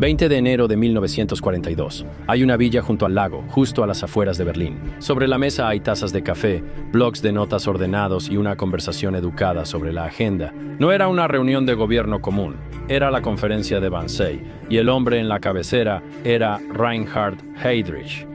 20 de enero de 1942. Hay una villa junto al lago, justo a las afueras de Berlín. Sobre la mesa hay tazas de café, blocs de notas ordenados y una conversación educada sobre la agenda. No era una reunión de gobierno común, era la conferencia de Wannsee, y el hombre en la cabecera era Reinhard Heydrich.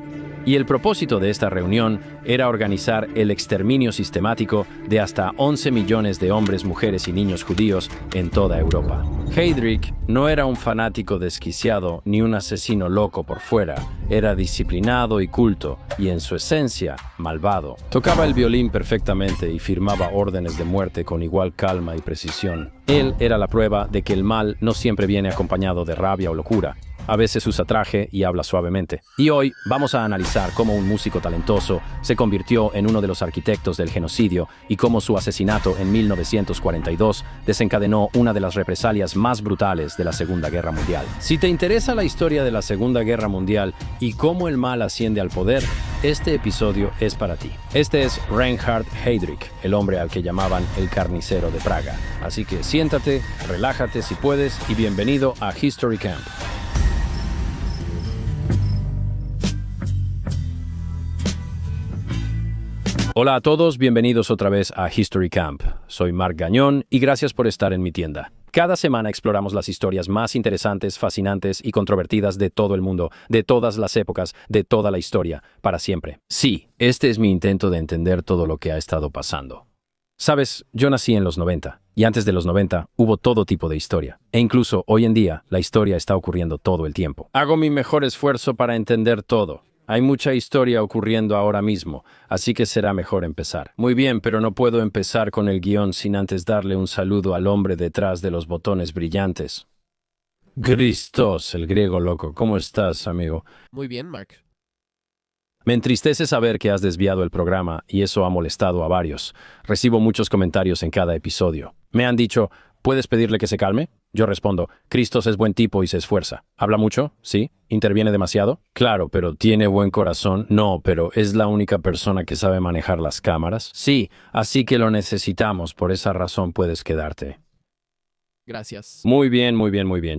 Y el propósito de esta reunión era organizar el exterminio sistemático de hasta 11 millones de hombres, mujeres y niños judíos en toda Europa. Heydrich no era un fanático desquiciado ni un asesino loco por fuera. Era disciplinado y culto, y en su esencia, malvado. Tocaba el violín perfectamente y firmaba órdenes de muerte con igual calma y precisión. Él era la prueba de que el mal no siempre viene acompañado de rabia o locura. A veces usa traje y habla suavemente. Y hoy vamos a analizar cómo un músico talentoso se convirtió en uno de los arquitectos del genocidio y cómo su asesinato en 1942 desencadenó una de las represalias más brutales de la Segunda Guerra Mundial. Si te interesa la historia de la Segunda Guerra Mundial y cómo el mal asciende al poder, este episodio es para ti. Este es Reinhard Heydrich, el hombre al que llamaban el carnicero de Praga. Así que siéntate, relájate si puedes y bienvenido a History Camp. Hola a todos, bienvenidos otra vez a History Camp. Soy Marc Gagnon y gracias por estar en mi tienda. Cada semana exploramos las historias más interesantes, fascinantes y controvertidas de todo el mundo, de todas las épocas, de toda la historia, para siempre. Sí, este es mi intento de entender todo lo que ha estado pasando. Sabes, yo nací en los 90, y antes de los 90 hubo todo tipo de historia. E incluso hoy en día, la historia está ocurriendo todo el tiempo. Hago mi mejor esfuerzo para entender todo. Hay mucha historia ocurriendo ahora mismo, así que será mejor empezar. Muy bien, pero no puedo empezar con el guión sin antes darle un saludo al hombre detrás de los botones brillantes. Christos, el griego loco. ¿Cómo estás, amigo? Muy bien, Mark. Me entristece saber que has desviado el programa y eso ha molestado a varios. Recibo muchos comentarios en cada episodio. Me han dicho, ¿puedes pedirle que se calme? Yo respondo, Christos es buen tipo y se esfuerza. ¿Habla mucho? ¿Sí? ¿Interviene demasiado? Claro, pero ¿tiene buen corazón? No, pero ¿es la única persona que sabe manejar las cámaras? Sí, así que lo necesitamos. Por esa razón puedes quedarte. Gracias. Muy bien,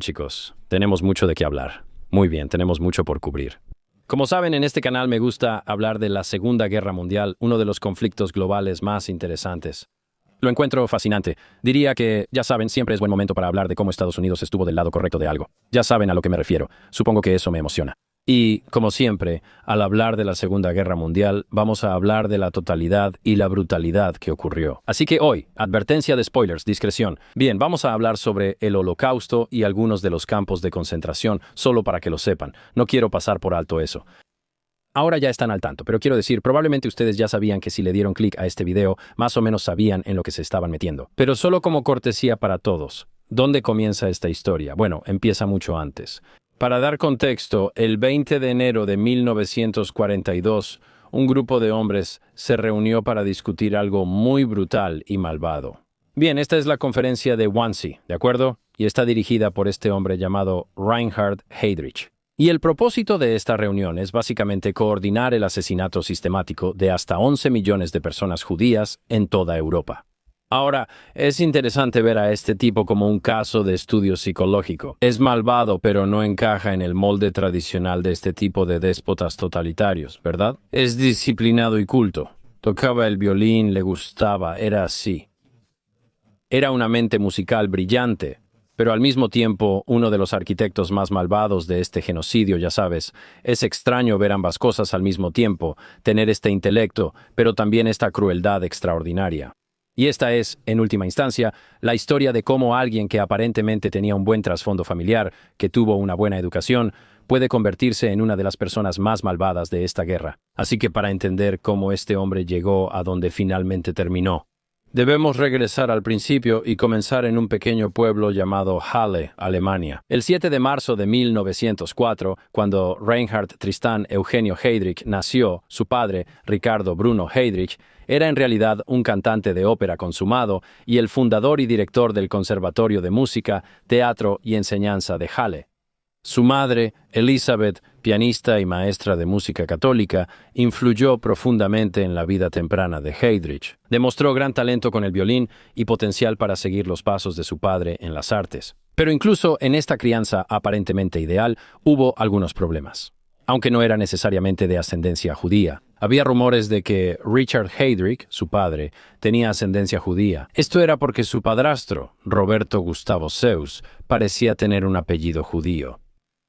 chicos. Tenemos mucho de qué hablar. Muy bien, tenemos mucho por cubrir. Como saben, en este canal me gusta hablar de la Segunda Guerra Mundial, uno de los conflictos globales más interesantes. Lo encuentro fascinante. Diría que, ya saben, siempre es buen momento para hablar de cómo Estados Unidos estuvo del lado correcto de algo. Ya saben a lo que me refiero. Supongo que eso me emociona. Y, como siempre, al hablar de la Segunda Guerra Mundial, vamos a hablar de la totalidad y la brutalidad que ocurrió. Así que hoy, advertencia de spoilers, discreción. Bien, vamos a hablar sobre el Holocausto y algunos de los campos de concentración, solo para que lo sepan. No quiero pasar por alto eso. Ahora ya están al tanto, pero quiero decir, probablemente ustedes ya sabían que si le dieron clic a este video, más o menos sabían en lo que se estaban metiendo. Pero solo como cortesía para todos. ¿Dónde comienza esta historia? Bueno, empieza mucho antes. Para dar contexto, el 20 de enero de 1942, un grupo de hombres se reunió para discutir algo muy brutal y malvado. Bien, esta es la conferencia de Wannsee, ¿de acuerdo? Y está dirigida por este hombre llamado Reinhard Heydrich. Y el propósito de esta reunión es básicamente coordinar el asesinato sistemático de hasta 11 millones de personas judías en toda Europa. Ahora, es interesante ver a este tipo como un caso de estudio psicológico. Es malvado, pero no encaja en el molde tradicional de este tipo de déspotas totalitarios, ¿verdad? Es disciplinado y culto. Tocaba el violín, le gustaba, era así. Era una mente musical brillante. Pero al mismo tiempo, uno de los arquitectos más malvados de este genocidio, ya sabes, es extraño ver ambas cosas al mismo tiempo, tener este intelecto, pero también esta crueldad extraordinaria. Y esta es, en última instancia, la historia de cómo alguien que aparentemente tenía un buen trasfondo familiar, que tuvo una buena educación, puede convertirse en una de las personas más malvadas de esta guerra. Así que para entender cómo este hombre llegó a donde finalmente terminó, debemos regresar al principio y comenzar en un pequeño pueblo llamado Halle, Alemania. El 7 de marzo de 1904, cuando Reinhard Tristan Eugenio Heydrich nació, su padre, Ricardo Bruno Heydrich, era en realidad un cantante de ópera consumado y el fundador y director del Conservatorio de Música, Teatro y Enseñanza de Halle. Su madre, Elisabeth, pianista y maestra de música católica, influyó profundamente en la vida temprana de Heydrich. Demostró gran talento con el violín y potencial para seguir los pasos de su padre en las artes. Pero incluso en esta crianza aparentemente ideal, hubo algunos problemas. Aunque no era necesariamente de ascendencia judía, había rumores de que Richard Heydrich, su padre, tenía ascendencia judía. Esto era porque su padrastro, Roberto Gustavo Seuss, parecía tener un apellido judío.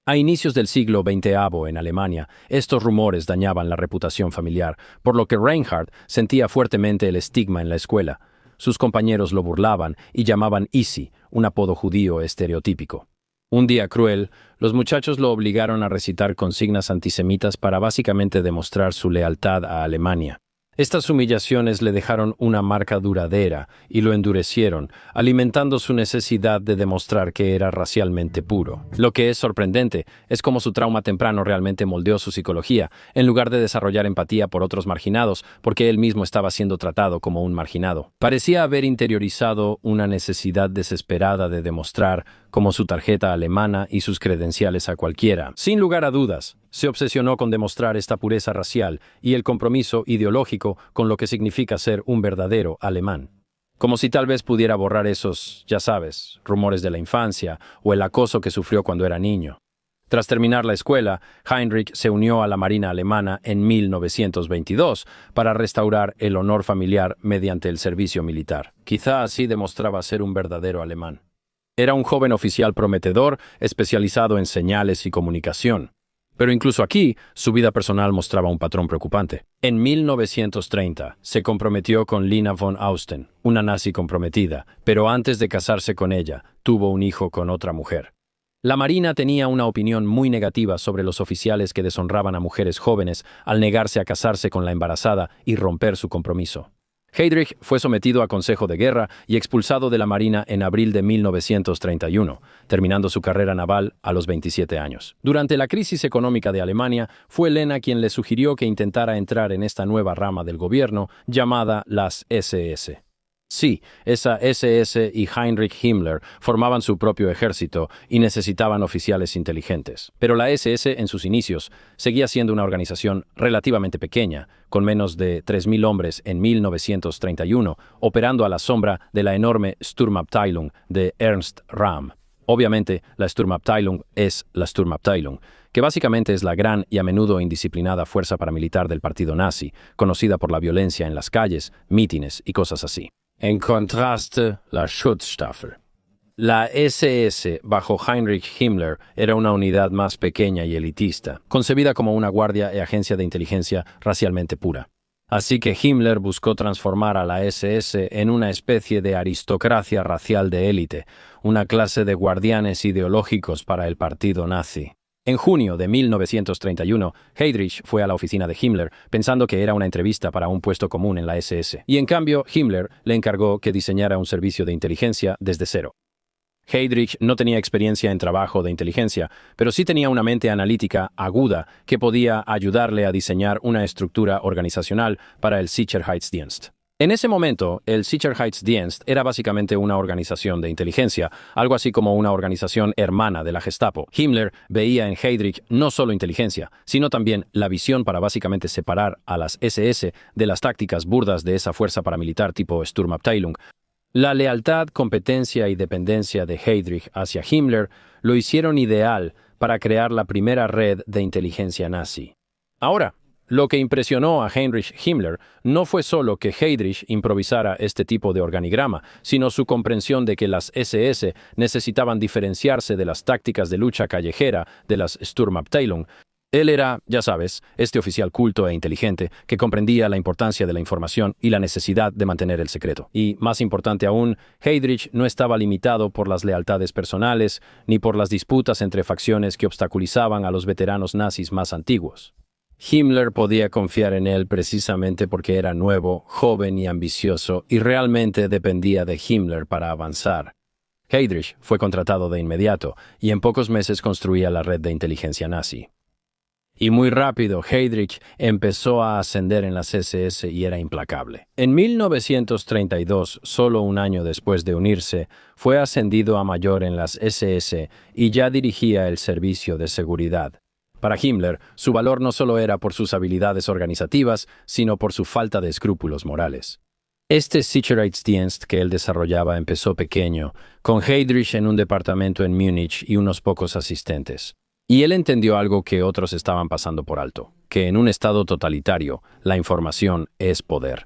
A inicios del siglo XX en Alemania, estos rumores dañaban la reputación familiar, por lo que Reinhardt sentía fuertemente el estigma en la escuela. Sus compañeros lo burlaban y llamaban Isi, un apodo judío estereotípico. Un día cruel, los muchachos lo obligaron a recitar consignas antisemitas para básicamente demostrar su lealtad a Alemania. Estas humillaciones le dejaron una marca duradera y lo endurecieron, alimentando su necesidad de demostrar que era racialmente puro. Lo que es sorprendente es cómo su trauma temprano realmente moldeó su psicología, en lugar de desarrollar empatía por otros marginados, porque él mismo estaba siendo tratado como un marginado. Parecía haber interiorizado una necesidad desesperada de demostrar como su tarjeta alemana y sus credenciales a cualquiera. Sin lugar a dudas, se obsesionó con demostrar esta pureza racial y el compromiso ideológico con lo que significa ser un verdadero alemán. Como si tal vez pudiera borrar esos, ya sabes, rumores de la infancia o el acoso que sufrió cuando era niño. Tras terminar la escuela, Heinrich se unió a la Marina alemana en 1922 para restaurar el honor familiar mediante el servicio militar. Quizá así demostraba ser un verdadero alemán. Era un joven oficial prometedor, especializado en señales y comunicación. Pero incluso aquí, su vida personal mostraba un patrón preocupante. En 1930, se comprometió con Lina von Austen, una nazi comprometida, pero antes de casarse con ella, tuvo un hijo con otra mujer. La Marina tenía una opinión muy negativa sobre los oficiales que deshonraban a mujeres jóvenes al negarse a casarse con la embarazada y romper su compromiso. Heydrich fue sometido a consejo de guerra y expulsado de la Marina en abril de 1931, terminando su carrera naval a los 27 años. Durante la crisis económica de Alemania, fue Lena quien le sugirió que intentara entrar en esta nueva rama del gobierno llamada las SS. Sí, esa SS y Heinrich Himmler formaban su propio ejército y necesitaban oficiales inteligentes. Pero la SS, en sus inicios, seguía siendo una organización relativamente pequeña, con menos de 3.000 hombres en 1931, operando a la sombra de la enorme Sturmabteilung de Ernst Röhm. Obviamente, la Sturmabteilung es la Sturmabteilung, que básicamente es la gran y a menudo indisciplinada fuerza paramilitar del partido nazi, conocida por la violencia en las calles, mítines y cosas así. En contraste, la Schutzstaffel. La SS, bajo Heinrich Himmler, era una unidad más pequeña y elitista, concebida como una guardia y agencia de inteligencia racialmente pura. Así que Himmler buscó transformar a la SS en una especie de aristocracia racial de élite, una clase de guardianes ideológicos para el partido nazi. En junio de 1931, Heydrich fue a la oficina de Himmler pensando que era una entrevista para un puesto común en la SS, y en cambio Himmler le encargó que diseñara un servicio de inteligencia desde cero. Heydrich no tenía experiencia en trabajo de inteligencia, pero sí tenía una mente analítica aguda que podía ayudarle a diseñar una estructura organizacional para el Sicherheitsdienst. En ese momento, el Sicherheitsdienst era básicamente una organización de inteligencia, algo así como una organización hermana de la Gestapo. Himmler veía en Heydrich no solo inteligencia, sino también la visión para básicamente separar a las SS de las tácticas burdas de esa fuerza paramilitar tipo Sturmabteilung. La lealtad, competencia y dependencia de Heydrich hacia Himmler lo hicieron ideal para crear la primera red de inteligencia nazi. Ahora, lo que impresionó a Heinrich Himmler no fue solo que Heydrich improvisara este tipo de organigrama, sino su comprensión de que las SS necesitaban diferenciarse de las tácticas de lucha callejera de las Sturmabteilung. Él era, ya sabes, este oficial culto e inteligente que comprendía la importancia de la información y la necesidad de mantener el secreto. Y, más importante aún, Heydrich no estaba limitado por las lealtades personales ni por las disputas entre facciones que obstaculizaban a los veteranos nazis más antiguos. Himmler podía confiar en él precisamente porque era nuevo, joven y ambicioso, y realmente dependía de Himmler para avanzar. Heydrich fue contratado de inmediato, y en pocos meses construía la red de inteligencia nazi. Y muy rápido, Heydrich empezó a ascender en las SS y era implacable. En 1932, solo un año después de unirse, fue ascendido a mayor en las SS y ya dirigía el servicio de seguridad. Para Himmler, su valor no solo era por sus habilidades organizativas, sino por su falta de escrúpulos morales. Este Sicherheitsdienst que él desarrollaba empezó pequeño, con Heydrich en un departamento en Múnich y unos pocos asistentes. Y él entendió algo que otros estaban pasando por alto, que en un estado totalitario, la información es poder.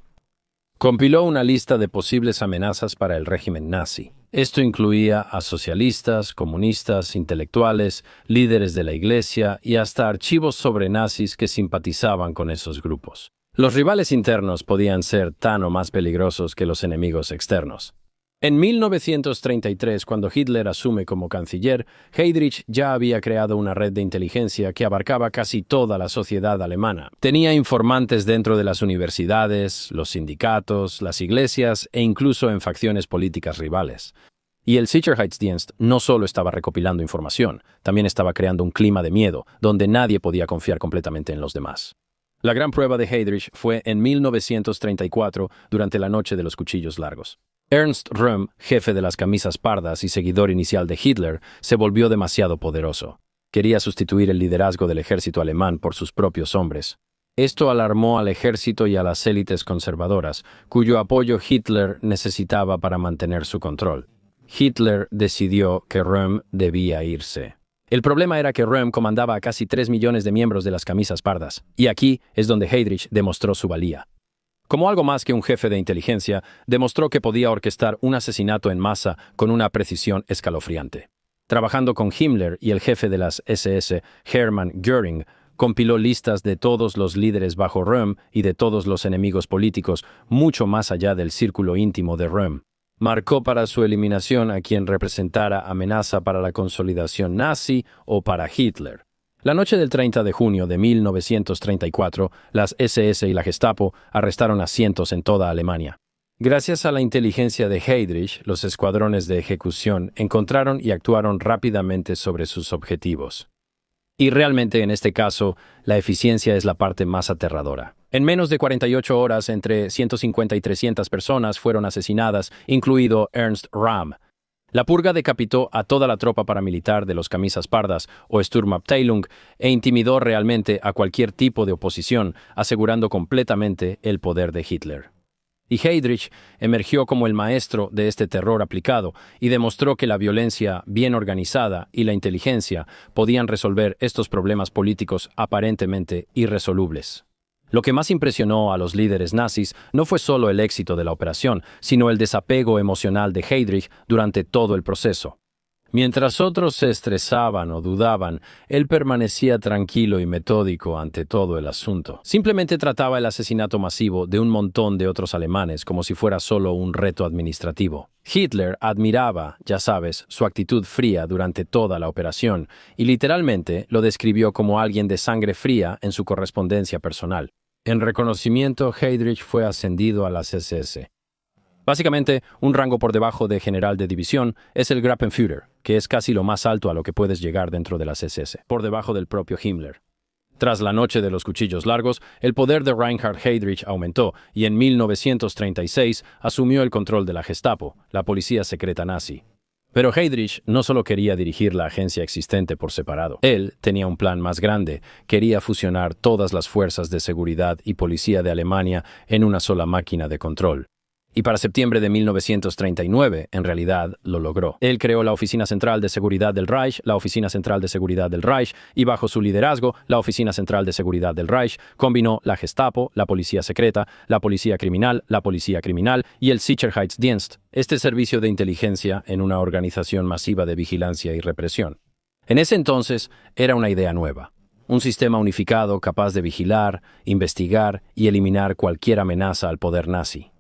Compiló una lista de posibles amenazas para el régimen nazi. Esto incluía a socialistas, comunistas, intelectuales, líderes de la iglesia y hasta archivos sobre nazis que simpatizaban con esos grupos. Los rivales internos podían ser tan o más peligrosos que los enemigos externos. En 1933, cuando Hitler asume como canciller, Heydrich ya había creado una red de inteligencia que abarcaba casi toda la sociedad alemana. Tenía informantes dentro de las universidades, los sindicatos, las iglesias e incluso en facciones políticas rivales. Y el Sicherheitsdienst no solo estaba recopilando información, también estaba creando un clima de miedo, donde nadie podía confiar completamente en los demás. La gran prueba de Heydrich fue en 1934, durante la Noche de los Cuchillos Largos. Ernst Röhm, jefe de las camisas pardas y seguidor inicial de Hitler, se volvió demasiado poderoso. Quería sustituir el liderazgo del ejército alemán por sus propios hombres. Esto alarmó al ejército y a las élites conservadoras, cuyo apoyo Hitler necesitaba para mantener su control. Hitler decidió que Röhm debía irse. El problema era que Röhm comandaba a casi 3 millones de miembros de las camisas pardas, y aquí es donde Heydrich demostró su valía. Como algo más que un jefe de inteligencia, demostró que podía orquestar un asesinato en masa con una precisión escalofriante. Trabajando con Himmler y el jefe de las SS, Hermann Göring, compiló listas de todos los líderes bajo Röhm y de todos los enemigos políticos, mucho más allá del círculo íntimo de Röhm. Marcó para su eliminación a quien representara amenaza para la consolidación nazi o para Hitler. La noche del 30 de junio de 1934, las SS y la Gestapo arrestaron a cientos en toda Alemania. Gracias a la inteligencia de Heydrich, los escuadrones de ejecución encontraron y actuaron rápidamente sobre sus objetivos. Y realmente en este caso, la eficiencia es la parte más aterradora. En menos de 48 horas, entre 150 y 300 personas fueron asesinadas, incluido Ernst Röhm. La purga decapitó a toda la tropa paramilitar de los camisas pardas o Sturmabteilung e intimidó realmente a cualquier tipo de oposición, asegurando completamente el poder de Hitler. Y Heydrich emergió como el maestro de este terror aplicado y demostró que la violencia bien organizada y la inteligencia podían resolver estos problemas políticos aparentemente irresolubles. Lo que más impresionó a los líderes nazis no fue solo el éxito de la operación, sino el desapego emocional de Heydrich durante todo el proceso. Mientras otros se estresaban o dudaban, él permanecía tranquilo y metódico ante todo el asunto. Simplemente trataba el asesinato masivo de un montón de otros alemanes como si fuera solo un reto administrativo. Hitler admiraba, ya sabes, su actitud fría durante toda la operación y literalmente lo describió como alguien de sangre fría en su correspondencia personal. En reconocimiento, Heydrich fue ascendido a las SS. Básicamente, un rango por debajo de general de división es el Gruppenführer, que es casi lo más alto a lo que puedes llegar dentro de las SS, por debajo del propio Himmler. Tras la Noche de los Cuchillos Largos, el poder de Reinhard Heydrich aumentó y en 1936 asumió el control de la Gestapo, la policía secreta nazi. Pero Heydrich no solo quería dirigir la agencia existente por separado. Él tenía un plan más grande. Quería fusionar todas las fuerzas de seguridad y policía de Alemania en una sola máquina de control. Y para septiembre de 1939, en realidad, lo logró. Él creó la Oficina Central de Seguridad del Reich, la Oficina Central de Seguridad del Reich, y bajo su liderazgo, la Oficina Central de Seguridad del Reich combinó la Gestapo, la Policía Secreta, la Policía Criminal y el Sicherheitsdienst, este servicio de inteligencia en una organización masiva de vigilancia y represión. En ese entonces, era una idea nueva. Un sistema unificado capaz de vigilar, investigar y eliminar cualquier amenaza al poder nazi.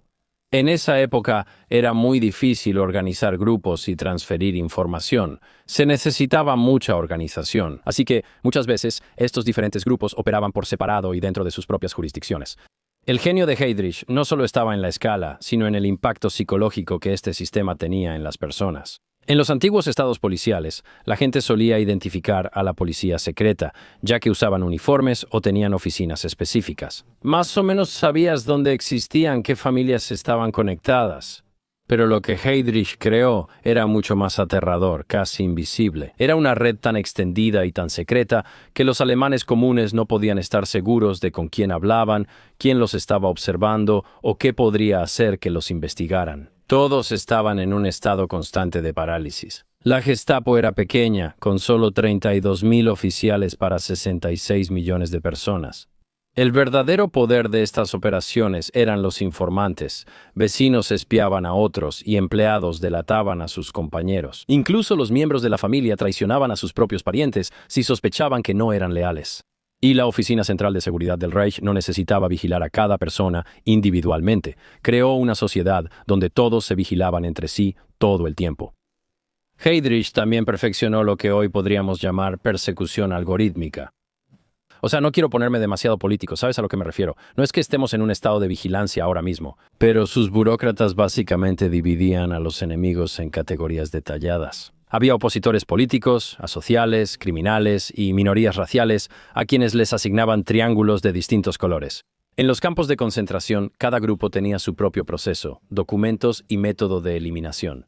En esa época era muy difícil organizar grupos y transferir información. Se necesitaba mucha organización, así que muchas veces estos diferentes grupos operaban por separado y dentro de sus propias jurisdicciones. El genio de Heydrich no solo estaba en la escala, sino en el impacto psicológico que este sistema tenía en las personas. En los antiguos estados policiales, la gente solía identificar a la policía secreta, ya que usaban uniformes o tenían oficinas específicas. Más o menos sabías dónde existían, qué familias estaban conectadas. Pero lo que Heydrich creó era mucho más aterrador, casi invisible. Era una red tan extendida y tan secreta que los alemanes comunes no podían estar seguros de con quién hablaban, quién los estaba observando o qué podría hacer que los investigaran. Todos estaban en un estado constante de parálisis. La Gestapo era pequeña, con solo 32.000 oficiales para 66 millones de personas. El verdadero poder de estas operaciones eran los informantes. Vecinos espiaban a otros y empleados delataban a sus compañeros. Incluso los miembros de la familia traicionaban a sus propios parientes si sospechaban que no eran leales. Y la Oficina Central de Seguridad del Reich no necesitaba vigilar a cada persona individualmente. Creó una sociedad donde todos se vigilaban entre sí todo el tiempo. Heydrich también perfeccionó lo que hoy podríamos llamar persecución algorítmica. O sea, no quiero ponerme demasiado político, ¿sabes a lo que me refiero? No es que estemos en un estado de vigilancia ahora mismo, pero sus burócratas básicamente dividían a los enemigos en categorías detalladas. Había opositores políticos, asociales, criminales y minorías raciales a quienes les asignaban triángulos de distintos colores. En los campos de concentración, cada grupo tenía su propio proceso, documentos y método de eliminación.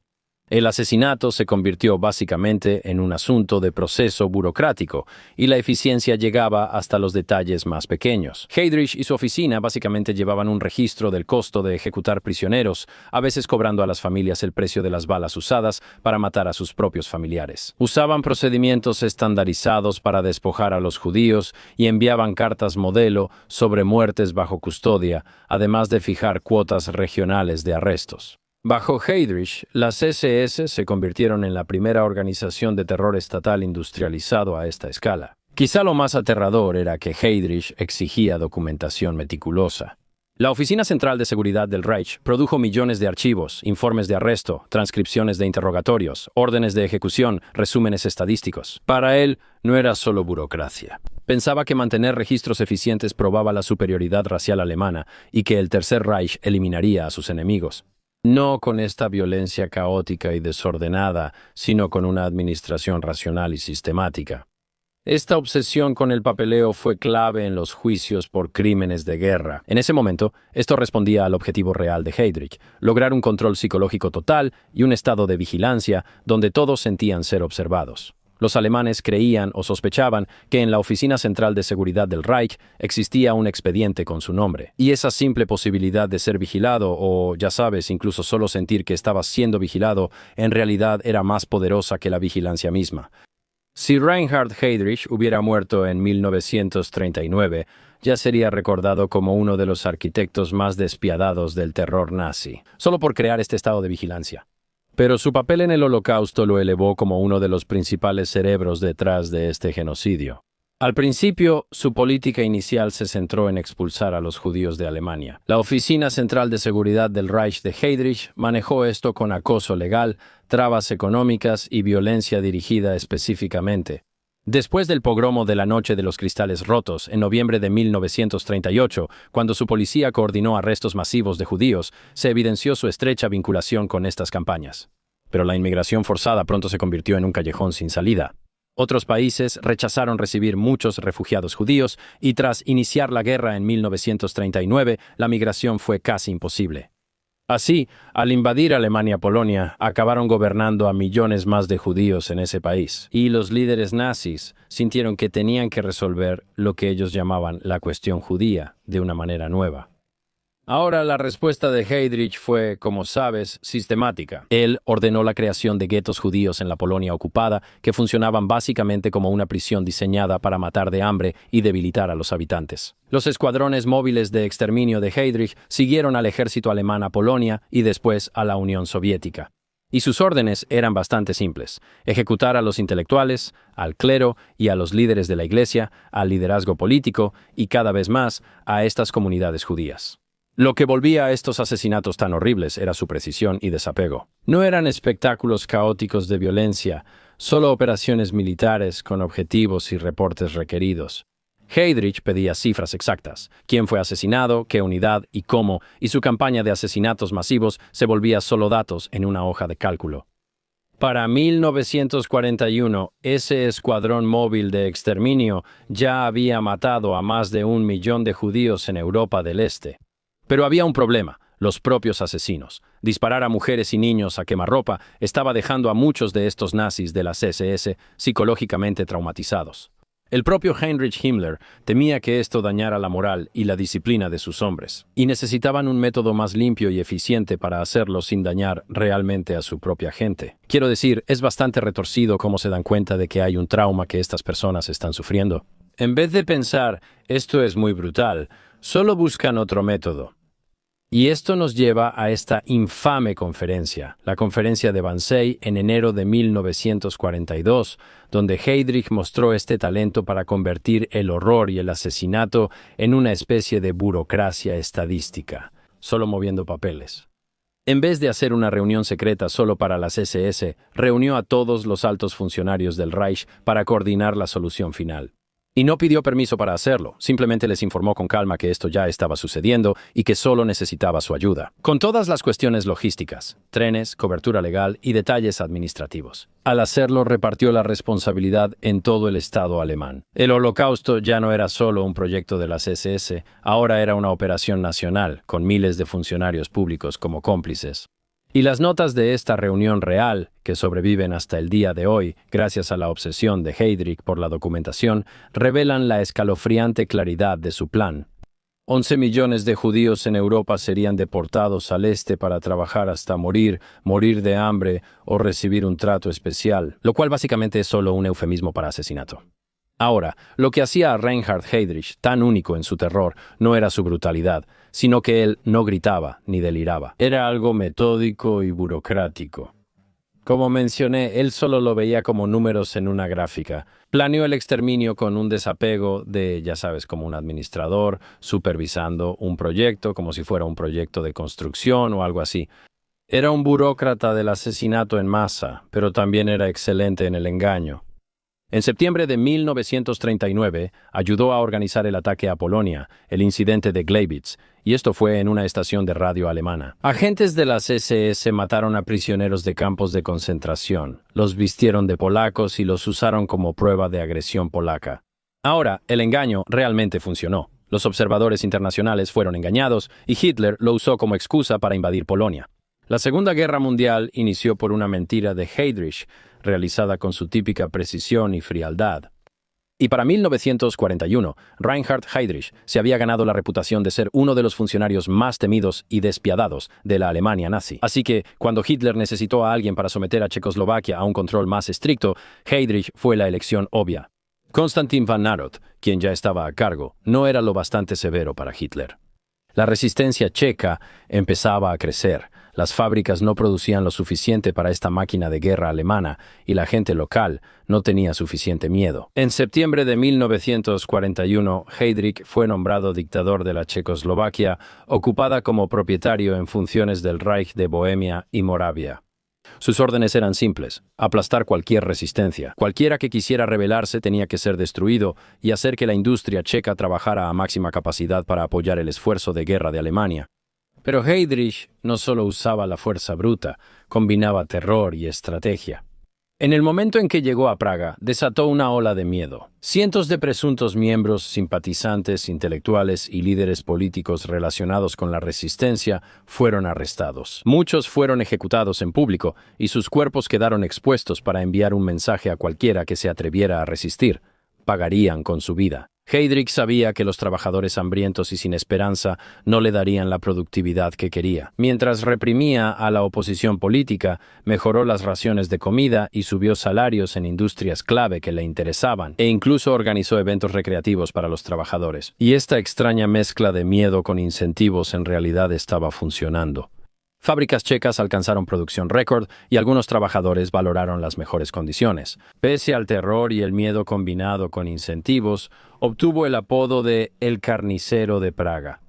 El asesinato se convirtió básicamente en un asunto de proceso burocrático y la eficiencia llegaba hasta los detalles más pequeños. Heydrich y su oficina básicamente llevaban un registro del costo de ejecutar prisioneros, a veces cobrando a las familias el precio de las balas usadas para matar a sus propios familiares. Usaban procedimientos estandarizados para despojar a los judíos y enviaban cartas modelo sobre muertes bajo custodia, además de fijar cuotas regionales de arrestos. Bajo Heydrich, las SS se convirtieron en la primera organización de terror estatal industrializado a esta escala. Quizá lo más aterrador era que Heydrich exigía documentación meticulosa. La Oficina Central de Seguridad del Reich produjo millones de archivos, informes de arresto, transcripciones de interrogatorios, órdenes de ejecución, resúmenes estadísticos. Para él, no era solo burocracia. Pensaba que mantener registros eficientes probaba la superioridad racial alemana y que el Tercer Reich eliminaría a sus enemigos. No con esta violencia caótica y desordenada, sino con una administración racional y sistemática. Esta obsesión con el papeleo fue clave en los juicios por crímenes de guerra. En ese momento, esto respondía al objetivo real de Heydrich, lograr un control psicológico total y un estado de vigilancia donde todos sentían ser observados. Los alemanes creían o sospechaban que en la Oficina Central de Seguridad del Reich existía un expediente con su nombre. Y esa simple posibilidad de ser vigilado o, ya sabes, incluso solo sentir que estabas siendo vigilado, en realidad era más poderosa que la vigilancia misma. Si Reinhard Heydrich hubiera muerto en 1939, ya sería recordado como uno de los arquitectos más despiadados del terror nazi, solo por crear este estado de vigilancia. Pero su papel en el Holocausto lo elevó como uno de los principales cerebros detrás de este genocidio. Al principio, su política inicial se centró en expulsar a los judíos de Alemania. La Oficina Central de Seguridad del Reich de Heydrich manejó esto con acoso legal, trabas económicas y violencia dirigida específicamente. Después del pogromo de la Noche de los Cristales Rotos, en noviembre de 1938, cuando su policía coordinó arrestos masivos de judíos, se evidenció su estrecha vinculación con estas campañas. Pero la inmigración forzada pronto se convirtió en un callejón sin salida. Otros países rechazaron recibir muchos refugiados judíos y tras iniciar la guerra en 1939, la migración fue casi imposible. Así, al invadir Alemania-Polonia, acabaron gobernando a millones más de judíos en ese país, y los líderes nazis sintieron que tenían que resolver lo que ellos llamaban la cuestión judía de una manera nueva. Ahora, la respuesta de Heydrich fue, como sabes, sistemática. Él ordenó la creación de guetos judíos en la Polonia ocupada, que funcionaban básicamente como una prisión diseñada para matar de hambre y debilitar a los habitantes. Los escuadrones móviles de exterminio de Heydrich siguieron al ejército alemán a Polonia y después a la Unión Soviética. Y sus órdenes eran bastante simples: ejecutar a los intelectuales, al clero y a los líderes de la iglesia, al liderazgo político y cada vez más a estas comunidades judías. Lo que volvía a estos asesinatos tan horribles era su precisión y desapego. No eran espectáculos caóticos de violencia, solo operaciones militares con objetivos y reportes requeridos. Heydrich pedía cifras exactas: quién fue asesinado, qué unidad y cómo, y su campaña de asesinatos masivos se volvía solo datos en una hoja de cálculo. Para 1941, ese escuadrón móvil de exterminio ya había matado a más de 1 millón de judíos en Europa del Este. Pero había un problema: los propios asesinos. Disparar a mujeres y niños a quemarropa estaba dejando a muchos de estos nazis de las SS psicológicamente traumatizados. El propio Heinrich Himmler temía que esto dañara la moral y la disciplina de sus hombres, y necesitaban un método más limpio y eficiente para hacerlo sin dañar realmente a su propia gente. Quiero decir, es bastante retorcido cómo se dan cuenta de que hay un trauma que estas personas están sufriendo. En vez de pensar, esto es muy brutal, solo buscan otro método. Y esto nos lleva a esta infame conferencia, la conferencia de Wannsee en enero de 1942, donde Heydrich mostró este talento para convertir el horror y el asesinato en una especie de burocracia estadística, solo moviendo papeles. En vez de hacer una reunión secreta solo para las SS, reunió a todos los altos funcionarios del Reich para coordinar la solución final. Y no pidió permiso para hacerlo, simplemente les informó con calma que esto ya estaba sucediendo y que solo necesitaba su ayuda. Con todas las cuestiones logísticas, trenes, cobertura legal y detalles administrativos. Al hacerlo, repartió la responsabilidad en todo el Estado alemán. El Holocausto ya no era solo un proyecto de las SS, ahora era una operación nacional, con miles de funcionarios públicos como cómplices. Y las notas de esta reunión real, que sobreviven hasta el día de hoy gracias a la obsesión de Heydrich por la documentación, revelan la escalofriante claridad de su plan. 11 millones de judíos en Europa serían deportados al este para trabajar hasta morir de hambre o recibir un trato especial, lo cual básicamente es solo un eufemismo para asesinato. Ahora, lo que hacía a Reinhard Heydrich tan único en su terror no era su brutalidad, sino que él no gritaba ni deliraba. Era algo metódico y burocrático. Como mencioné, él solo lo veía como números en una gráfica. Planeó el exterminio con un desapego de, ya sabes, como un administrador, supervisando un proyecto como si fuera un proyecto de construcción o algo así. Era un burócrata del asesinato en masa, pero también era excelente en el engaño. En septiembre de 1939, ayudó a organizar el ataque a Polonia, el incidente de Gleiwitz, y esto fue en una estación de radio alemana. Agentes de las SS mataron a prisioneros de campos de concentración, los vistieron de polacos y los usaron como prueba de agresión polaca. Ahora, el engaño realmente funcionó. Los observadores internacionales fueron engañados y Hitler lo usó como excusa para invadir Polonia. La Segunda Guerra Mundial inició por una mentira de Heydrich, realizada con su típica precisión y frialdad. Y para 1941, Reinhard Heydrich se había ganado la reputación de ser uno de los funcionarios más temidos y despiadados de la Alemania nazi. Así que, cuando Hitler necesitó a alguien para someter a Checoslovaquia a un control más estricto, Heydrich fue la elección obvia. Konstantin von Narod, quien ya estaba a cargo, no era lo bastante severo para Hitler. La resistencia checa empezaba a crecer. Las fábricas no producían lo suficiente para esta máquina de guerra alemana y la gente local no tenía suficiente miedo. En septiembre de 1941, Heydrich fue nombrado dictador de la Checoslovaquia, ocupada como propietario en funciones del Reich de Bohemia y Moravia. Sus órdenes eran simples: aplastar cualquier resistencia. Cualquiera que quisiera rebelarse tenía que ser destruido y hacer que la industria checa trabajara a máxima capacidad para apoyar el esfuerzo de guerra de Alemania. Pero Heydrich no solo usaba la fuerza bruta, combinaba terror y estrategia. En el momento en que llegó a Praga, desató una ola de miedo. Cientos de presuntos miembros, simpatizantes, intelectuales y líderes políticos relacionados con la resistencia fueron arrestados. Muchos fueron ejecutados en público y sus cuerpos quedaron expuestos para enviar un mensaje a cualquiera que se atreviera a resistir. Pagarían con su vida. Heydrich sabía que los trabajadores hambrientos y sin esperanza no le darían la productividad que quería. Mientras reprimía a la oposición política, mejoró las raciones de comida y subió salarios en industrias clave que le interesaban, e incluso organizó eventos recreativos para los trabajadores. Y esta extraña mezcla de miedo con incentivos en realidad estaba funcionando. Fábricas checas alcanzaron producción récord y algunos trabajadores valoraron las mejores condiciones. Pese al terror y el miedo combinado con incentivos, obtuvo el apodo de «el carnicero de Praga».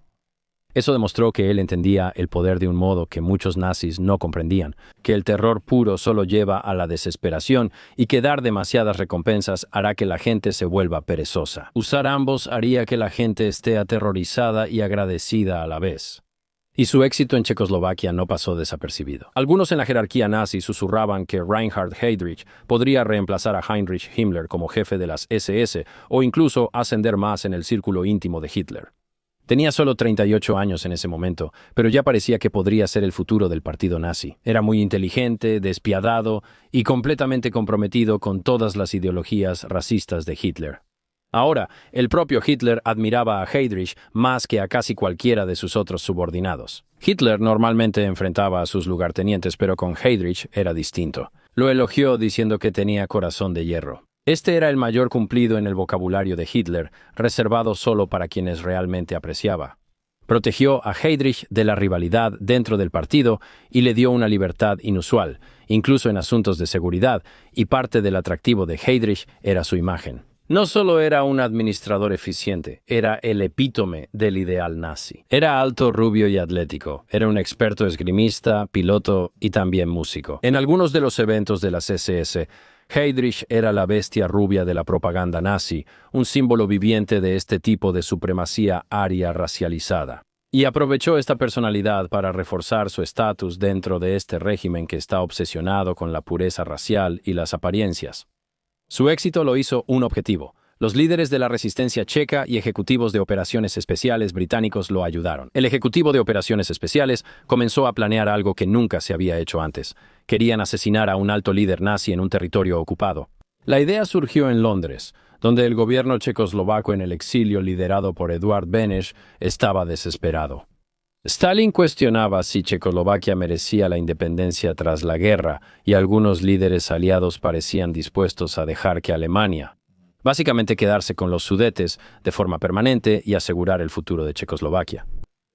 Eso demostró que él entendía el poder de un modo que muchos nazis no comprendían, que el terror puro solo lleva a la desesperación y que dar demasiadas recompensas hará que la gente se vuelva perezosa. Usar ambos haría que la gente esté aterrorizada y agradecida a la vez. Y su éxito en Checoslovaquia no pasó desapercibido. Algunos en la jerarquía nazi susurraban que Reinhard Heydrich podría reemplazar a Heinrich Himmler como jefe de las SS o incluso ascender más en el círculo íntimo de Hitler. Tenía solo 38 años en ese momento, pero ya parecía que podría ser el futuro del partido nazi. Era muy inteligente, despiadado y completamente comprometido con todas las ideologías racistas de Hitler. Ahora, el propio Hitler admiraba a Heydrich más que a casi cualquiera de sus otros subordinados. Hitler normalmente enfrentaba a sus lugartenientes, pero con Heydrich era distinto. Lo elogió diciendo que tenía corazón de hierro. Este era el mayor cumplido en el vocabulario de Hitler, reservado solo para quienes realmente apreciaba. Protegió a Heydrich de la rivalidad dentro del partido y le dio una libertad inusual, incluso en asuntos de seguridad, y parte del atractivo de Heydrich era su imagen. No solo era un administrador eficiente, era el epítome del ideal nazi. Era alto, rubio y atlético. Era un experto esgrimista, piloto y también músico. En algunos de los eventos de las SS, Heydrich era la bestia rubia de la propaganda nazi, un símbolo viviente de este tipo de supremacía aria racializada. Y aprovechó esta personalidad para reforzar su estatus dentro de este régimen que está obsesionado con la pureza racial y las apariencias. Su éxito lo hizo un objetivo. Los líderes de la resistencia checa y ejecutivos de operaciones especiales británicos lo ayudaron. El ejecutivo de operaciones especiales comenzó a planear algo que nunca se había hecho antes. Querían asesinar a un alto líder nazi en un territorio ocupado. La idea surgió en Londres, donde el gobierno checoslovaco en el exilio liderado por Eduard Beneš estaba desesperado. Stalin cuestionaba si Checoslovaquia merecía la independencia tras la guerra, y algunos líderes aliados parecían dispuestos a dejar que Alemania, básicamente quedarse con los Sudetes de forma permanente y asegurar el futuro de Checoslovaquia.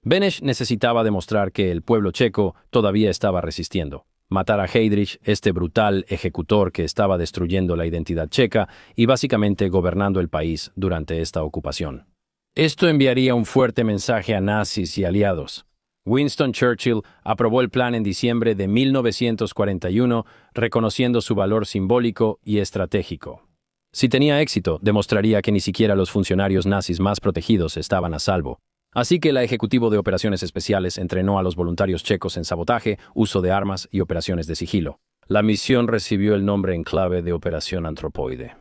Beneš necesitaba demostrar que el pueblo checo todavía estaba resistiendo. Matar a Heydrich, este brutal ejecutor que estaba destruyendo la identidad checa y básicamente gobernando el país durante esta ocupación. Esto enviaría un fuerte mensaje a nazis y aliados. Winston Churchill aprobó el plan en diciembre de 1941, reconociendo su valor simbólico y estratégico. Si tenía éxito, demostraría que ni siquiera los funcionarios nazis más protegidos estaban a salvo. Así que el Ejecutivo de Operaciones Especiales entrenó a los voluntarios checos en sabotaje, uso de armas y operaciones de sigilo. La misión recibió el nombre en clave de Operación Antropoide.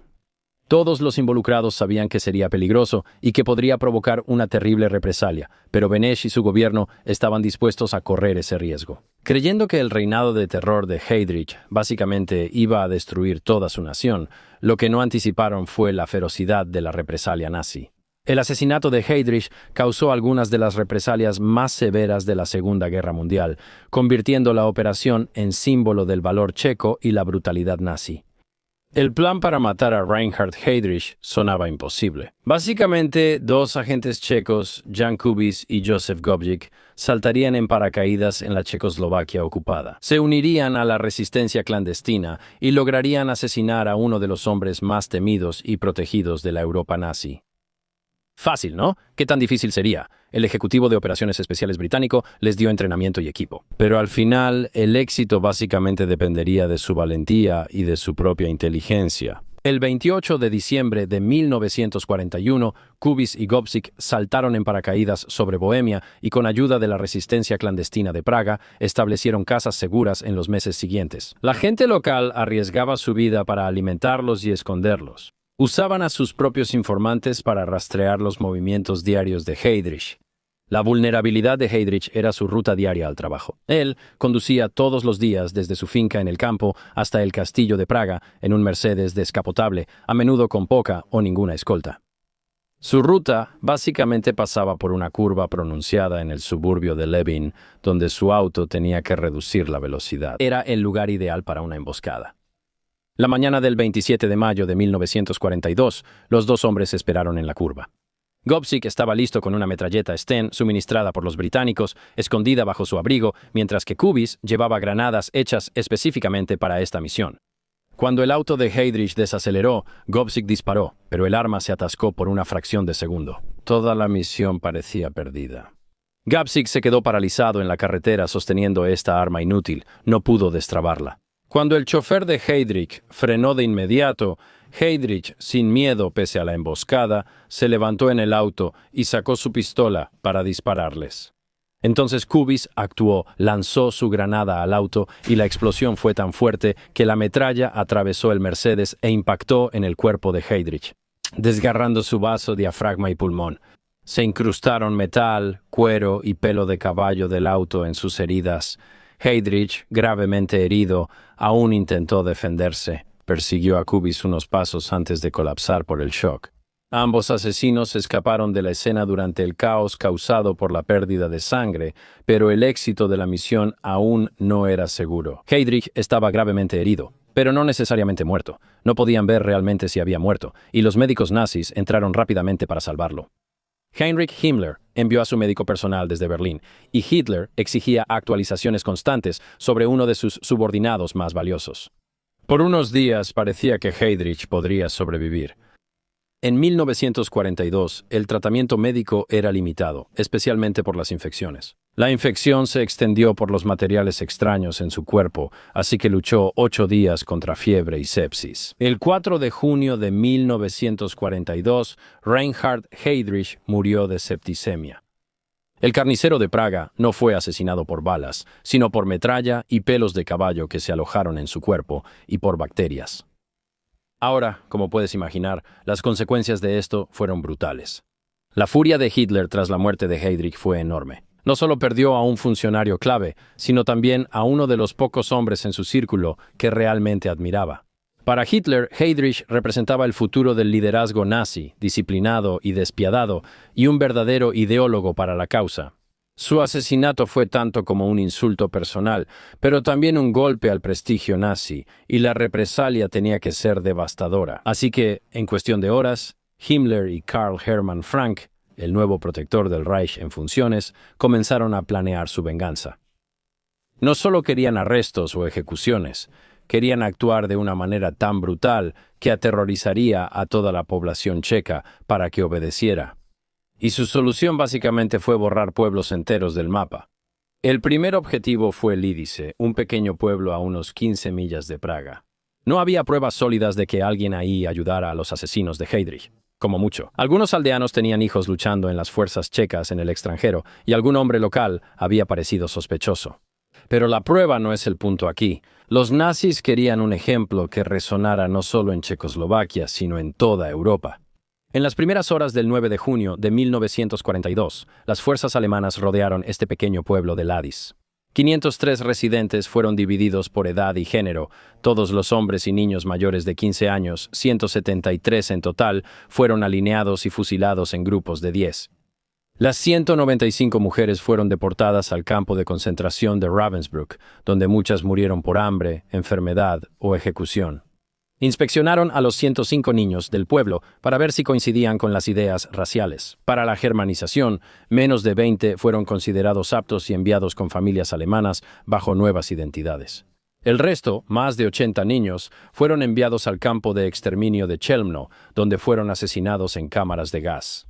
Todos los involucrados sabían que sería peligroso y que podría provocar una terrible represalia, pero Beneš y su gobierno estaban dispuestos a correr ese riesgo. Creyendo que el reinado de terror de Heydrich básicamente iba a destruir toda su nación, lo que no anticiparon fue la ferocidad de la represalia nazi. El asesinato de Heydrich causó algunas de las represalias más severas de la Segunda Guerra Mundial, convirtiendo la operación en símbolo del valor checo y la brutalidad nazi. El plan para matar a Reinhard Heydrich sonaba imposible. Básicamente, dos agentes checos, Jan Kubiš y Josef Gobzik, saltarían en paracaídas en la Checoslovaquia ocupada. Se unirían a la resistencia clandestina y lograrían asesinar a uno de los hombres más temidos y protegidos de la Europa nazi. Fácil, ¿no? ¿Qué tan difícil sería? El Ejecutivo de Operaciones Especiales británico les dio entrenamiento y equipo. Pero al final, el éxito básicamente dependería de su valentía y de su propia inteligencia. El 28 de diciembre de 1941, Kubiš y Gobzik saltaron en paracaídas sobre Bohemia y con ayuda de la resistencia clandestina de Praga, establecieron casas seguras en los meses siguientes. La gente local arriesgaba su vida para alimentarlos y esconderlos. Usaban a sus propios informantes para rastrear los movimientos diarios de Heydrich. La vulnerabilidad de Heydrich era su ruta diaria al trabajo. Él conducía todos los días desde su finca en el campo hasta el castillo de Praga en un Mercedes descapotable, a menudo con poca o ninguna escolta. Su ruta básicamente pasaba por una curva pronunciada en el suburbio de Levin, donde su auto tenía que reducir la velocidad. Era el lugar ideal para una emboscada. La mañana del 27 de mayo de 1942, los dos hombres esperaron en la curva. Gobzik estaba listo con una metralleta Sten suministrada por los británicos, escondida bajo su abrigo, mientras que Kubiš llevaba granadas hechas específicamente para esta misión. Cuando el auto de Heydrich desaceleró, Gobzik disparó, pero el arma se atascó por una fracción de segundo. Toda la misión parecía perdida. Gobzik se quedó paralizado en la carretera sosteniendo esta arma inútil, no pudo destrabarla. Cuando el chofer de Heydrich frenó de inmediato, Heydrich, sin miedo pese a la emboscada, se levantó en el auto y sacó su pistola para dispararles. Entonces Kubiš actuó, lanzó su granada al auto y la explosión fue tan fuerte que la metralla atravesó el Mercedes e impactó en el cuerpo de Heydrich, desgarrando su vaso, diafragma y pulmón. Se incrustaron metal, cuero y pelo de caballo del auto en sus heridas. Heydrich, gravemente herido, aún intentó defenderse. Persiguió a Kubis unos pasos antes de colapsar por el shock. Ambos asesinos escaparon de la escena durante el caos causado por la pérdida de sangre, pero el éxito de la misión aún no era seguro. Heydrich estaba gravemente herido, pero no necesariamente muerto. No podían ver realmente si había muerto, y los médicos nazis entraron rápidamente para salvarlo. Heinrich Himmler envió a su médico personal desde Berlín, y Hitler exigía actualizaciones constantes sobre uno de sus subordinados más valiosos. Por unos días parecía que Heydrich podría sobrevivir. En 1942, el tratamiento médico era limitado, especialmente por las infecciones. La infección se extendió por los materiales extraños en su cuerpo, así que luchó 8 días contra fiebre y sepsis. El 4 de junio de 1942, Reinhard Heydrich murió de septicemia. El carnicero de Praga no fue asesinado por balas, sino por metralla y pelos de caballo que se alojaron en su cuerpo y por bacterias. Ahora, como puedes imaginar, las consecuencias de esto fueron brutales. La furia de Hitler tras la muerte de Heydrich fue enorme. No solo perdió a un funcionario clave, sino también a uno de los pocos hombres en su círculo que realmente admiraba. Para Hitler, Heydrich representaba el futuro del liderazgo nazi, disciplinado y despiadado, y un verdadero ideólogo para la causa. Su asesinato fue tanto como un insulto personal, pero también un golpe al prestigio nazi, y la represalia tenía que ser devastadora. Así que, en cuestión de horas, Himmler y Karl Hermann Frank, el nuevo protector del Reich en funciones, comenzaron a planear su venganza. No solo querían arrestos o ejecuciones, querían actuar de una manera tan brutal que aterrorizaría a toda la población checa para que obedeciera. Y su solución básicamente fue borrar pueblos enteros del mapa. El primer objetivo fue Lidice, un pequeño pueblo a unos 15 millas de Praga. No había pruebas sólidas de que alguien ahí ayudara a los asesinos de Heydrich, como mucho. Algunos aldeanos tenían hijos luchando en las fuerzas checas en el extranjero, y algún hombre local había parecido sospechoso. Pero la prueba no es el punto aquí. Los nazis querían un ejemplo que resonara no solo en Checoslovaquia, sino en toda Europa. En las primeras horas del 9 de junio de 1942, las fuerzas alemanas rodearon este pequeño pueblo de Ladis. 503 residentes fueron divididos por edad y género. Todos los hombres y niños mayores de 15 años, 173 en total, fueron alineados y fusilados en grupos de 10. Las 195 mujeres fueron deportadas al campo de concentración de Ravensbrück, donde muchas murieron por hambre, enfermedad o ejecución. Inspeccionaron a los 105 niños del pueblo para ver si coincidían con las ideas raciales. Para la germanización, menos de 20 fueron considerados aptos y enviados con familias alemanas bajo nuevas identidades. El resto, más de 80 niños, fueron enviados al campo de exterminio de Chelmno, donde fueron asesinados en cámaras de gas.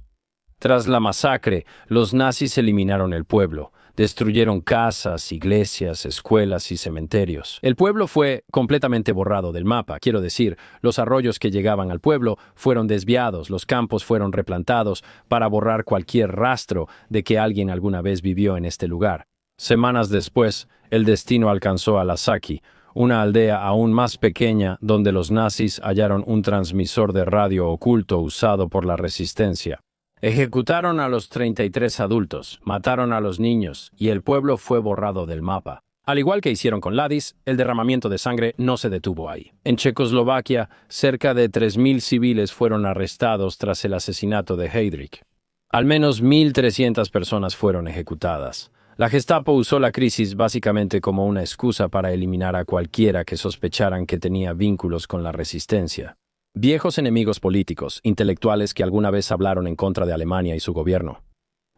Tras la masacre, los nazis eliminaron el pueblo. Destruyeron casas, iglesias, escuelas y cementerios. El pueblo fue completamente borrado del mapa. Quiero decir, los arroyos que llegaban al pueblo fueron desviados, los campos fueron replantados para borrar cualquier rastro de que alguien alguna vez vivió en este lugar. Semanas después, el destino alcanzó a Lasaki, una aldea aún más pequeña donde los nazis hallaron un transmisor de radio oculto usado por la resistencia. Ejecutaron a los 33 adultos, mataron a los niños y el pueblo fue borrado del mapa. Al igual que hicieron con Ladis, el derramamiento de sangre no se detuvo ahí. En Checoslovaquia, cerca de 3.000 civiles fueron arrestados tras el asesinato de Heydrich. Al menos 1.300 personas fueron ejecutadas. La Gestapo usó la crisis básicamente como una excusa para eliminar a cualquiera que sospecharan que tenía vínculos con la resistencia. Viejos enemigos políticos, intelectuales que alguna vez hablaron en contra de Alemania y su gobierno.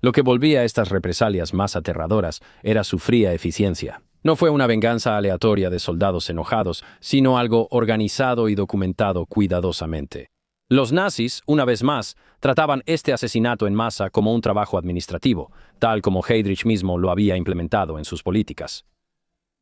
Lo que volvía a estas represalias más aterradoras era su fría eficiencia. No fue una venganza aleatoria de soldados enojados, sino algo organizado y documentado cuidadosamente. Los nazis, una vez más, trataban este asesinato en masa como un trabajo administrativo, tal como Heydrich mismo lo había implementado en sus políticas.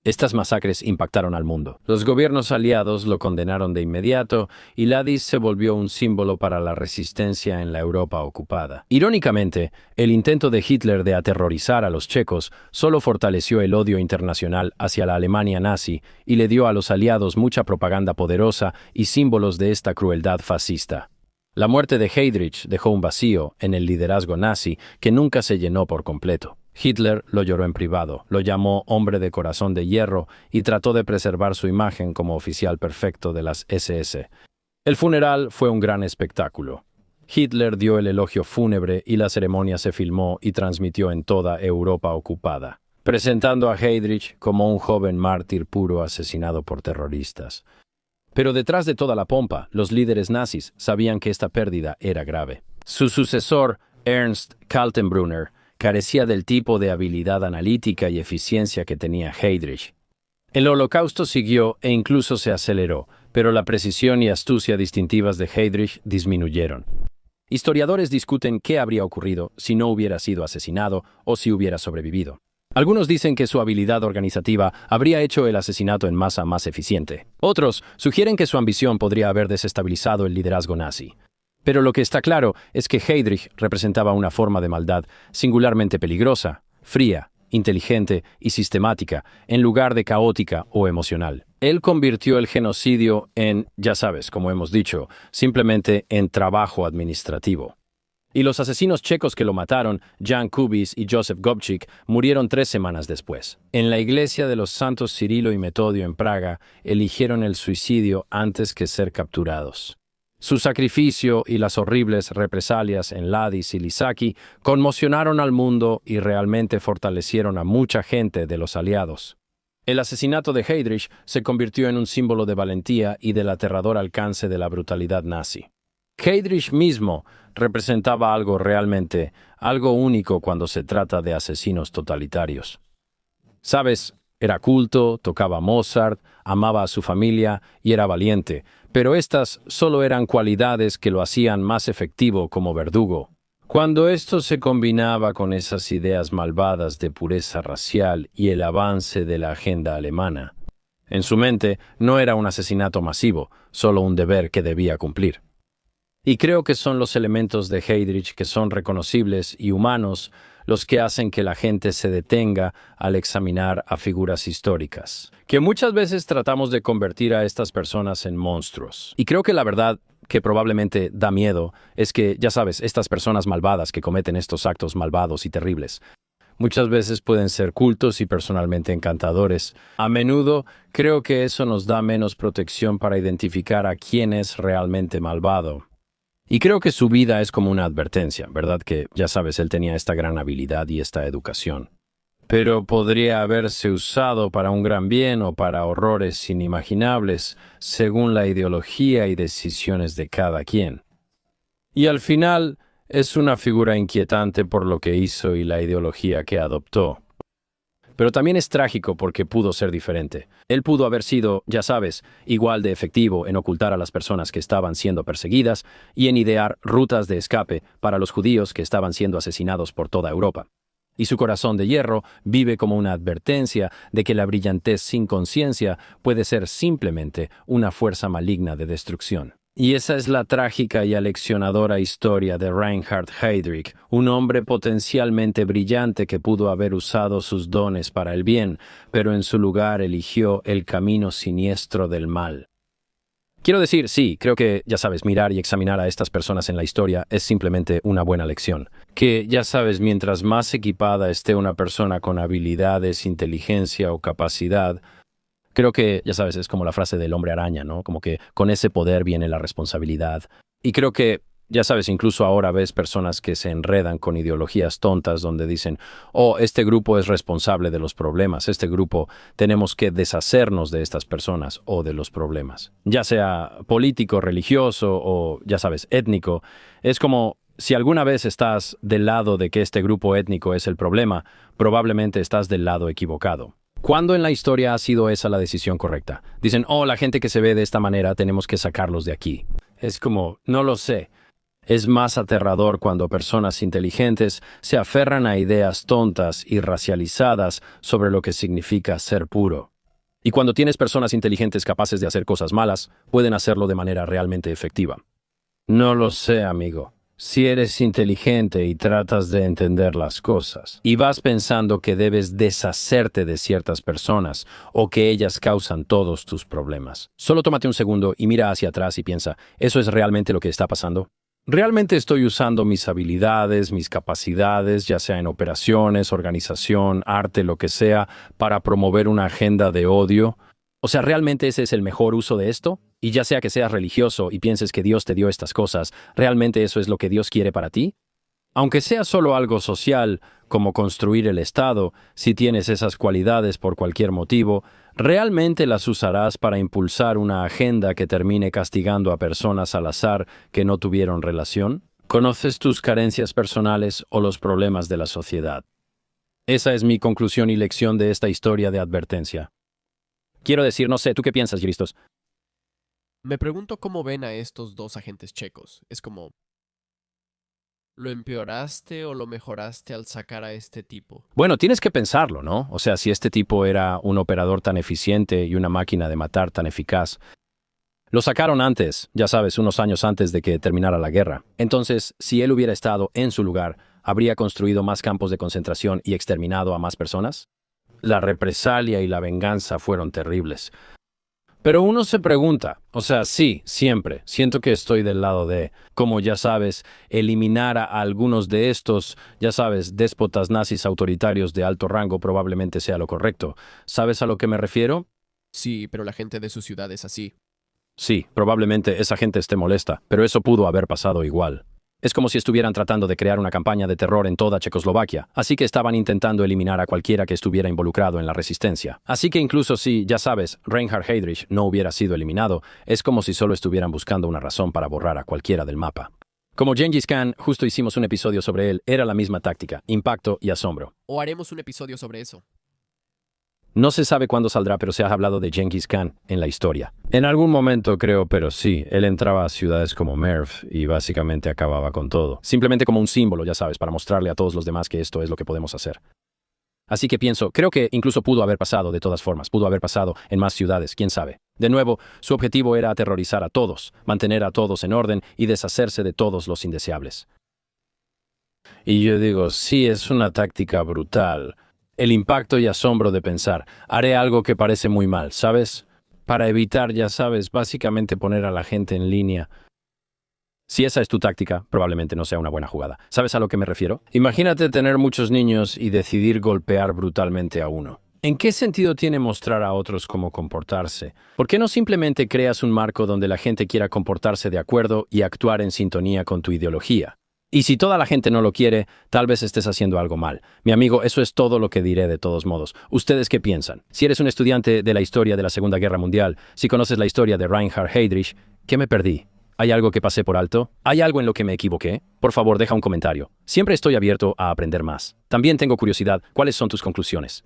Estas masacres impactaron al mundo. Los gobiernos aliados lo condenaron de inmediato y Ladis se volvió un símbolo para la resistencia en la Europa ocupada. Irónicamente, el intento de Hitler de aterrorizar a los checos solo fortaleció el odio internacional hacia la Alemania nazi y le dio a los aliados mucha propaganda poderosa y símbolos de esta crueldad fascista. La muerte de Heydrich dejó un vacío en el liderazgo nazi que nunca se llenó por completo. Hitler lo lloró en privado, lo llamó hombre de corazón de hierro y trató de preservar su imagen como oficial perfecto de las SS. El funeral fue un gran espectáculo. Hitler dio el elogio fúnebre y la ceremonia se filmó y transmitió en toda Europa ocupada, presentando a Heydrich como un joven mártir puro asesinado por terroristas. Pero detrás de toda la pompa, los líderes nazis sabían que esta pérdida era grave. Su sucesor, Ernst Kaltenbrunner, carecía del tipo de habilidad analítica y eficiencia que tenía Heydrich. El holocausto siguió e incluso se aceleró, pero la precisión y astucia distintivas de Heydrich disminuyeron. Historiadores discuten qué habría ocurrido si no hubiera sido asesinado o si hubiera sobrevivido. Algunos dicen que su habilidad organizativa habría hecho el asesinato en masa más eficiente. Otros sugieren que su ambición podría haber desestabilizado el liderazgo nazi. Pero lo que está claro es que Heydrich representaba una forma de maldad singularmente peligrosa, fría, inteligente y sistemática, en lugar de caótica o emocional. Él convirtió el genocidio en, ya sabes, como hemos dicho, simplemente en trabajo administrativo. Y los asesinos checos que lo mataron, Jan Kubis y Joseph Gobčík, murieron 3 semanas después. En la iglesia de los santos Cirilo y Metodio en Praga, eligieron el suicidio antes que ser capturados. Su sacrificio y las horribles represalias en Ladis y Lisaki conmocionaron al mundo y realmente fortalecieron a mucha gente de los aliados. El asesinato de Heydrich se convirtió en un símbolo de valentía y del aterrador alcance de la brutalidad nazi. Heydrich mismo representaba algo único cuando se trata de asesinos totalitarios. Sabes, era culto, tocaba Mozart, amaba a su familia y era valiente, pero estas solo eran cualidades que lo hacían más efectivo como verdugo. Cuando esto se combinaba con esas ideas malvadas de pureza racial y el avance de la agenda alemana, en su mente no era un asesinato masivo, solo un deber que debía cumplir. Y creo que son los elementos de Heydrich que son reconocibles y humanos los que hacen que la gente se detenga al examinar a figuras históricas, que muchas veces tratamos de convertir a estas personas en monstruos. Y creo que la verdad que probablemente da miedo es que, ya sabes, estas personas malvadas que cometen estos actos malvados y terribles, muchas veces pueden ser cultos y personalmente encantadores. A menudo creo que eso nos da menos protección para identificar a quién es realmente malvado. Y creo que su vida es como una advertencia, ¿verdad? Que, ya sabes, él tenía esta gran habilidad y esta educación. Pero podría haberse usado para un gran bien o para horrores inimaginables, según la ideología y decisiones de cada quien. Y al final, es una figura inquietante por lo que hizo y la ideología que adoptó. Pero también es trágico porque pudo ser diferente. Él pudo haber sido, ya sabes, igual de efectivo en ocultar a las personas que estaban siendo perseguidas y en idear rutas de escape para los judíos que estaban siendo asesinados por toda Europa. Y su corazón de hierro vive como una advertencia de que la brillantez sin conciencia puede ser simplemente una fuerza maligna de destrucción. Y esa es la trágica y aleccionadora historia de Reinhard Heydrich, un hombre potencialmente brillante que pudo haber usado sus dones para el bien, pero en su lugar eligió el camino siniestro del mal. Quiero decir, sí, creo que, ya sabes, mirar y examinar a estas personas en la historia es simplemente una buena lección. Que, ya sabes, mientras más equipada esté una persona con habilidades, inteligencia o capacidad, creo que, ya sabes, es como la frase del hombre araña, ¿no? Como que con ese poder viene la responsabilidad. Y creo que, ya sabes, incluso ahora ves personas que se enredan con ideologías tontas donde dicen, oh, este grupo es responsable de los problemas, este grupo tenemos que deshacernos de estas personas o de los problemas. Ya sea político, religioso o, ya sabes, étnico, es como si alguna vez estás del lado de que este grupo étnico es el problema, probablemente estás del lado equivocado. ¿Cuándo en la historia ha sido esa la decisión correcta? Dicen, oh, la gente que se ve de esta manera tenemos que sacarlos de aquí. Es como, no lo sé. Es más aterrador cuando personas inteligentes se aferran a ideas tontas y racializadas sobre lo que significa ser puro. Y cuando tienes personas inteligentes capaces de hacer cosas malas, pueden hacerlo de manera realmente efectiva. No lo sé, amigo. Si eres inteligente y tratas de entender las cosas, y vas pensando que debes deshacerte de ciertas personas o que ellas causan todos tus problemas, solo tómate un segundo y mira hacia atrás y piensa, ¿eso es realmente lo que está pasando? Realmente estoy usando mis habilidades, mis capacidades, ya sea en operaciones, organización, arte, lo que sea, para promover una agenda de odio. O sea, ¿realmente ese es el mejor uso de esto? Y ya sea que seas religioso y pienses que Dios te dio estas cosas, ¿realmente eso es lo que Dios quiere para ti? Aunque sea solo algo social, como construir el Estado, si tienes esas cualidades por cualquier motivo, ¿realmente las usarás para impulsar una agenda que termine castigando a personas al azar que no tuvieron relación? ¿Conoces tus carencias personales o los problemas de la sociedad? Esa es mi conclusión y lección de esta historia de advertencia. Quiero decir, no sé, ¿tú qué piensas, Gristos? Me pregunto cómo ven a estos dos agentes checos. Es como, ¿lo empeoraste o lo mejoraste al sacar a este tipo? Bueno, tienes que pensarlo, ¿no? O sea, si este tipo era un operador tan eficiente y una máquina de matar tan eficaz. Lo sacaron antes, ya sabes, unos años antes de que terminara la guerra. Entonces, si él hubiera estado en su lugar, ¿habría construido más campos de concentración y exterminado a más personas? La represalia y la venganza fueron terribles. Pero uno se pregunta, o sea, sí, siempre, siento que estoy del lado de, como ya sabes, eliminar a algunos de estos, ya sabes, déspotas nazis autoritarios de alto rango probablemente sea lo correcto. ¿Sabes a lo que me refiero? Sí, pero la gente de su ciudad es así. Sí, probablemente esa gente esté molesta, pero eso pudo haber pasado igual. Es como si estuvieran tratando de crear una campaña de terror en toda Checoslovaquia, así que estaban intentando eliminar a cualquiera que estuviera involucrado en la resistencia. Así que incluso si, ya sabes, Reinhard Heydrich no hubiera sido eliminado, es como si solo estuvieran buscando una razón para borrar a cualquiera del mapa. Como Gengis Khan, justo hicimos un episodio sobre él, era la misma táctica, impacto y asombro. O haremos un episodio sobre eso. No se sabe cuándo saldrá, pero se ha hablado de Gengis Khan en la historia. En algún momento creo, pero sí, él entraba a ciudades como Merv y básicamente acababa con todo. Simplemente como un símbolo, ya sabes, para mostrarle a todos los demás que esto es lo que podemos hacer. Así que pienso, creo que incluso pudo haber pasado de todas formas, pudo haber pasado en más ciudades, quién sabe. De nuevo, su objetivo era aterrorizar a todos, mantener a todos en orden y deshacerse de todos los indeseables. Y yo digo, sí, es una táctica brutal. El impacto y asombro de pensar, haré algo que parece muy mal, ¿sabes? Para evitar, ya sabes, básicamente poner a la gente en línea. Si esa es tu táctica, probablemente no sea una buena jugada. ¿Sabes a lo que me refiero? Imagínate tener muchos niños y decidir golpear brutalmente a uno. ¿En qué sentido tiene mostrar a otros cómo comportarse? ¿Por qué no simplemente creas un marco donde la gente quiera comportarse de acuerdo y actuar en sintonía con tu ideología? Y si toda la gente no lo quiere, tal vez estés haciendo algo mal. Mi amigo, eso es todo lo que diré de todos modos. ¿Ustedes qué piensan? Si eres un estudiante de la historia de la Segunda Guerra Mundial, si conoces la historia de Reinhard Heydrich, ¿qué me perdí? ¿Hay algo que pasé por alto? ¿Hay algo en lo que me equivoqué? Por favor, deja un comentario. Siempre estoy abierto a aprender más. También tengo curiosidad, ¿cuáles son tus conclusiones?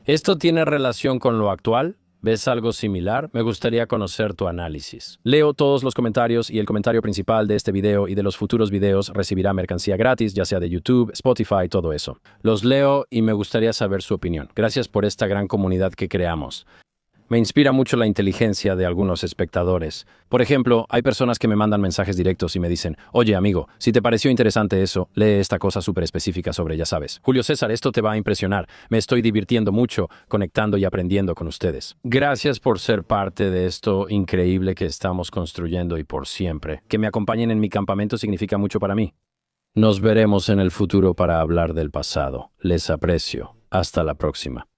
¿Esto tiene relación con lo actual? ¿Ves algo similar? Me gustaría conocer tu análisis. Leo todos los comentarios y el comentario principal de este video y de los futuros videos recibirá mercancía gratis, ya sea de YouTube, Spotify, todo eso. Los leo y me gustaría saber su opinión. Gracias por esta gran comunidad que creamos. Me inspira mucho la inteligencia de algunos espectadores. Por ejemplo, hay personas que me mandan mensajes directos y me dicen, oye amigo, si te pareció interesante eso, lee esta cosa súper específica sobre, ya sabes. Julio César, esto te va a impresionar. Me estoy divirtiendo mucho, conectando y aprendiendo con ustedes. Gracias por ser parte de esto increíble que estamos construyendo y por siempre. Que me acompañen en mi campamento significa mucho para mí. Nos veremos en el futuro para hablar del pasado. Les aprecio. Hasta la próxima.